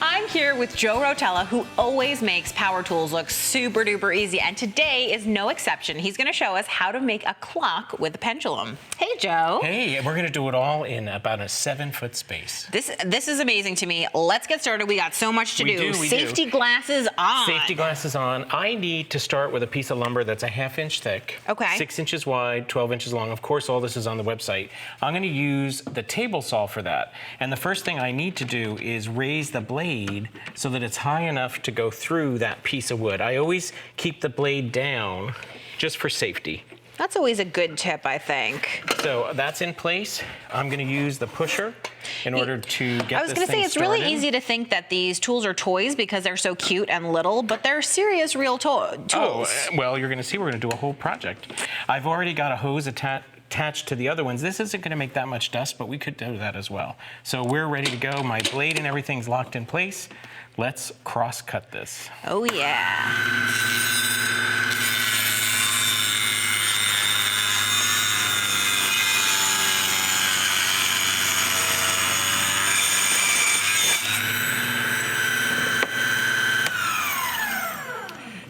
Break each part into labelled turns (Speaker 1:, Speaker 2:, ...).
Speaker 1: I'm here with Joe Rotella, who always makes power tools look super duper easy, and today is no exception. He's going to show us how to make a clock with a pendulum. Hey, Joe.
Speaker 2: Hey, we're going to do it all in about a 7-foot space.
Speaker 1: This is amazing to me. Let's get started. We got so much to do. Safety glasses on.
Speaker 2: Safety glasses on. I need to start with a piece of lumber that's a 1/2 inch thick,
Speaker 1: okay,
Speaker 2: 6 inches wide, 12 inches long. Of course, all this is on the website. I'm going to use the table saw for that. And the first thing I need to do is raise the blade so that it's high enough to go through that piece of wood. I always keep the blade down just for safety.
Speaker 1: That's always a good tip, I think.
Speaker 2: So that's in place. I'm going to use the pusher in order to get this thing started.
Speaker 1: I was going to say, it's really easy to think that these tools are toys because they're so cute and little, but they're serious, real tools.
Speaker 2: Oh, well, you're going to see we're going to do a whole project. I've already got a hose attached to the other ones. This isn't going to make that much dust, but we could do that as well. So we're ready to go. My blade and everything's locked in place. Let's cross-cut this.
Speaker 1: Oh, yeah.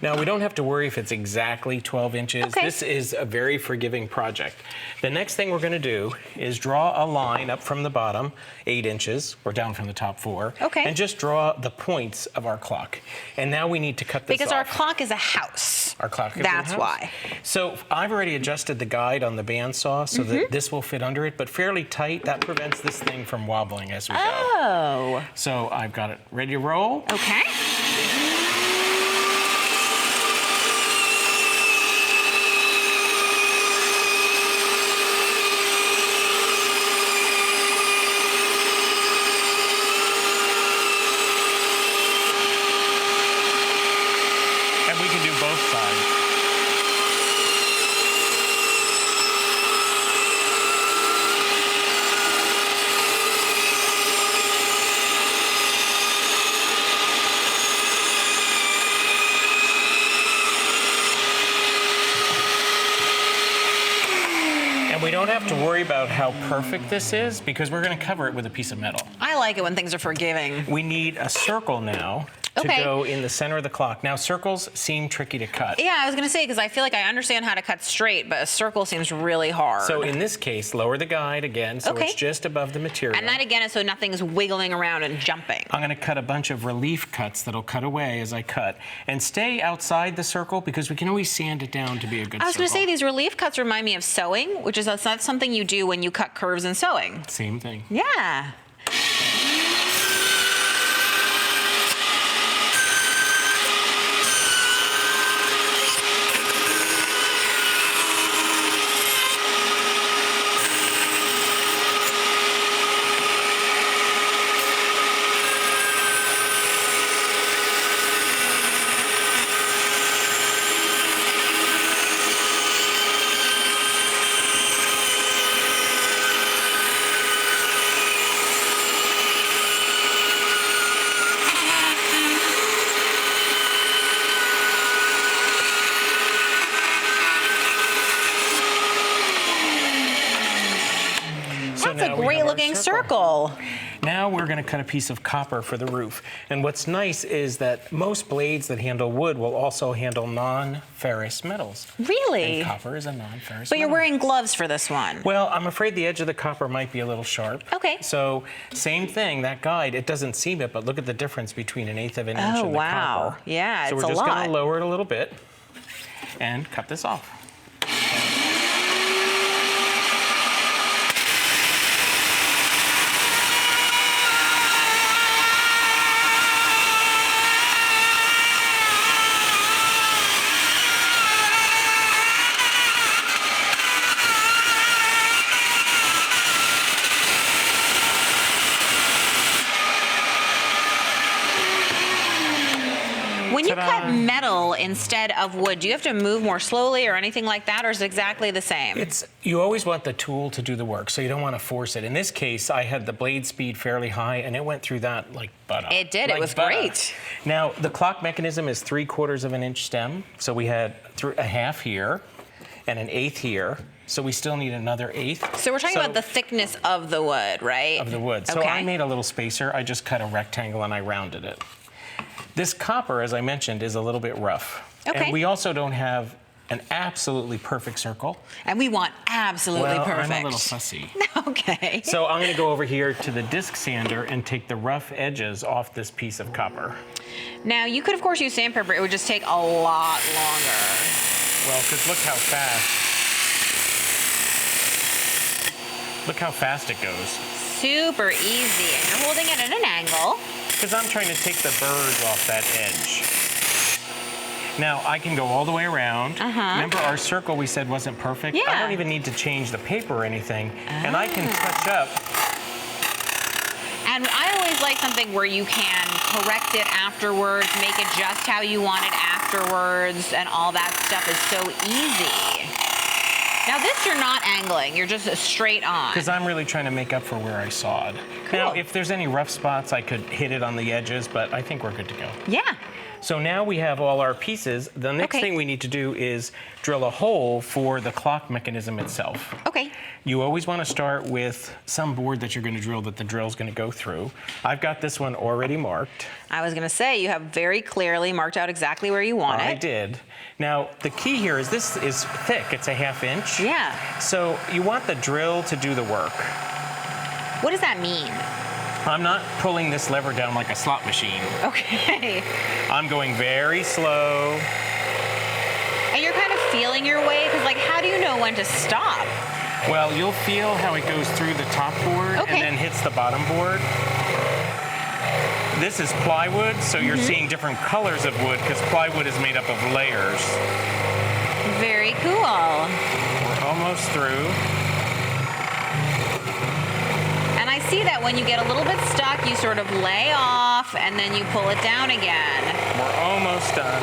Speaker 2: Now, we don't have to worry if it's exactly 12 inches.
Speaker 1: Okay.
Speaker 2: This is a very forgiving project. The next thing we're going to do is draw a line up from the bottom, 8 inches, or down from the top 4,
Speaker 1: okay,
Speaker 2: and just draw the points of our clock. And now we need to cut this
Speaker 1: because
Speaker 2: off.
Speaker 1: our clock is a house.
Speaker 2: Our clock is
Speaker 1: That's
Speaker 2: a house.
Speaker 1: why.
Speaker 2: So I've already adjusted the guide on the bandsaw so that this will fit under it, but fairly tight. That prevents this thing from wobbling as we go.
Speaker 1: Oh.
Speaker 2: So I've got it ready to roll.
Speaker 1: Okay.
Speaker 2: We can do both sides. And we don't have to worry about how perfect this is because we're going to cover it with a piece of metal.
Speaker 1: I like it when things are forgiving.
Speaker 2: We need a circle now to go in the center of the clock. Now, circles seem tricky to cut.
Speaker 1: Yeah, I was going to say, because I feel like I understand how to cut straight, but a circle seems really hard.
Speaker 2: So in this case, lower the guide again so it's just above the material.
Speaker 1: And that again is so nothing's wiggling around and jumping.
Speaker 2: I'm going to cut a bunch of relief cuts that'll cut away as I cut. And stay outside the circle because we can always sand it down to be a good circle.
Speaker 1: I was going to say, these relief cuts remind me of sewing, which is that's something you do when you cut curves in sewing.
Speaker 2: Same thing.
Speaker 1: Yeah. That's a great looking circle.
Speaker 2: Now we're going to cut a piece of copper for the roof. And what's nice is that most blades that handle wood will also handle non-ferrous metals.
Speaker 1: Really?
Speaker 2: And copper is a non-ferrous
Speaker 1: But
Speaker 2: metal.
Speaker 1: you're wearing gloves for this one.
Speaker 2: Well, I'm afraid the edge of the copper might be a little sharp.
Speaker 1: Okay.
Speaker 2: So same thing, that guide, it doesn't seem it, but look at the difference between 1/8 of an inch
Speaker 1: Oh,
Speaker 2: and the
Speaker 1: wow.
Speaker 2: copper.
Speaker 1: Yeah,
Speaker 2: so
Speaker 1: it's a lot.
Speaker 2: we're just going to lower it a little bit and cut this off.
Speaker 1: When you cut metal instead of wood, do you have to move more slowly or anything like that, or is it exactly the same?
Speaker 2: You always want the tool to do the work, so you don't want to force it. In this case, I had the blade speed fairly high, and it went through that like butter.
Speaker 1: It did.
Speaker 2: Like
Speaker 1: it was
Speaker 2: butter.
Speaker 1: great.
Speaker 2: Now, the clock mechanism is 3/4 of an inch stem, so we had a half here and an 1/8 here. so we still need another 1/8.
Speaker 1: So we're talking about the thickness of the wood, right?
Speaker 2: Of the wood. So
Speaker 1: Okay.
Speaker 2: I made a little spacer. I just cut a rectangle and I rounded it. This copper, as I mentioned, is a little bit rough.
Speaker 1: Okay.
Speaker 2: And we also don't have an absolutely perfect circle.
Speaker 1: And we want absolutely
Speaker 2: Well,
Speaker 1: perfect.
Speaker 2: I'm a little fussy.
Speaker 1: Okay.
Speaker 2: So I'm going to go over here to the disc sander and take the rough edges off this piece of copper.
Speaker 1: Now, you could, of course, use sandpaper. It would just take a lot longer.
Speaker 2: Well, because look how fast it goes.
Speaker 1: Super easy. And you're holding it at an angle.
Speaker 2: Because I'm trying to take the burrs off that edge. Now, I can go all the way around. Remember our circle we said wasn't perfect?
Speaker 1: Yeah.
Speaker 2: I don't even need to change the paper or anything. And I can touch up.
Speaker 1: And I always like something where you can correct it afterwards, make it just how you want it afterwards, and all that stuff is so easy. Now this you're not angling, you're just straight on.
Speaker 2: Because I'm really trying to make up for where I sawed.
Speaker 1: Cool.
Speaker 2: Now, if there's any rough spots, I could hit it on the edges, but I think we're good to go.
Speaker 1: Yeah.
Speaker 2: So now we have all our pieces. The next thing we need to do is drill a hole for the clock mechanism itself.
Speaker 1: Okay.
Speaker 2: You always want to start with some board that you're going to drill that the drill's going to go through. I've got this one already marked.
Speaker 1: I was gonna say, you have very clearly marked out exactly where you want it.
Speaker 2: I did. Now, the key here is this is thick. It's a 1/2 inch.
Speaker 1: Yeah.
Speaker 2: So you want the drill to do the work.
Speaker 1: What does that mean?
Speaker 2: I'm not pulling this lever down like a slot machine.
Speaker 1: Okay.
Speaker 2: I'm going very slow.
Speaker 1: And you're kind of feeling your way, because like, how do you know when to stop?
Speaker 2: Well, you'll feel how it goes through the top board and then hits the bottom board. This is plywood, so you're seeing different colors of wood because plywood is made up of layers.
Speaker 1: Very cool.
Speaker 2: We're almost through.
Speaker 1: And I see that when you get a little bit stuck, you sort of lay off and then you pull it down again.
Speaker 2: We're almost done.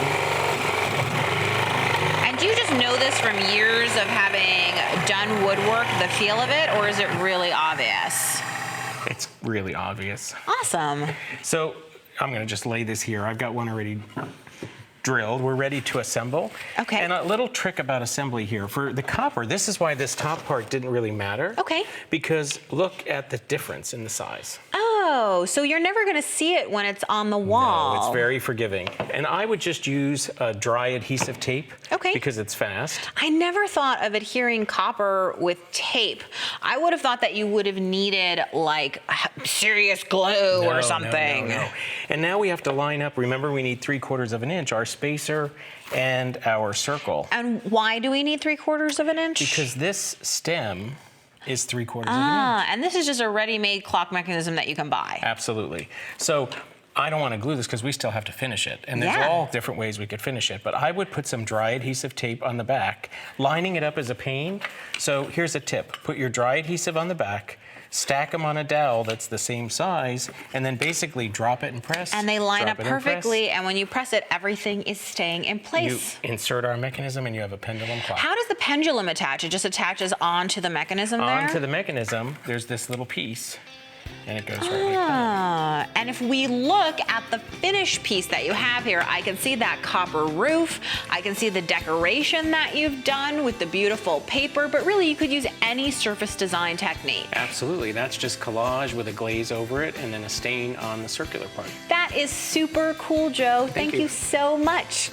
Speaker 1: And do you just know this from years of having done woodwork, the feel of it, or is it really obvious?
Speaker 2: It's really obvious.
Speaker 1: Awesome.
Speaker 2: So I'm going to just lay this here. I've got one already drilled. We're ready to assemble.
Speaker 1: Okay.
Speaker 2: And a little trick about assembly here. For the copper, this is why this top part didn't really matter.
Speaker 1: Okay.
Speaker 2: Because look at the difference in the size.
Speaker 1: Oh, so you're never going to see it when it's on the wall.
Speaker 2: No, it's very forgiving. And I would just use a dry adhesive tape.
Speaker 1: Okay.
Speaker 2: Because it's fast.
Speaker 1: I never thought of adhering copper with tape. I would have thought that you would have needed like serious glue or something.
Speaker 2: No. And now we have to line up. Remember, we need 3/4 of an inch, our spacer and our circle.
Speaker 1: And why do we need 3/4 of an inch?
Speaker 2: Because this stem is 3/4 of an inch.
Speaker 1: And this is just a ready-made clock mechanism that you can buy.
Speaker 2: Absolutely. So I don't want to glue this because we still have to finish it. And there's all different ways we could finish it. But I would put some dry adhesive tape on the back, lining it up as a pane. So here's a tip. Put your dry adhesive on the back, stack them on a dowel that's the same size, and then basically drop it and press.
Speaker 1: And they line up
Speaker 2: drop it and press.
Speaker 1: perfectly, and when you press it, everything is staying in
Speaker 2: You
Speaker 1: place.
Speaker 2: insert our mechanism and you have a pendulum clock.
Speaker 1: How does the pendulum attach? It just attaches onto the mechanism there?
Speaker 2: Onto the mechanism, there's this little piece, and it goes right like that.
Speaker 1: And if we look at the finished piece that you have here, I can see that copper roof. I can see the decoration that you've done with the beautiful paper, but really you could use any surface design technique.
Speaker 2: Absolutely, that's just collage with a glaze over it and then a stain on the circular part.
Speaker 1: That is super cool, Joe. Thank
Speaker 2: you.
Speaker 1: you so much.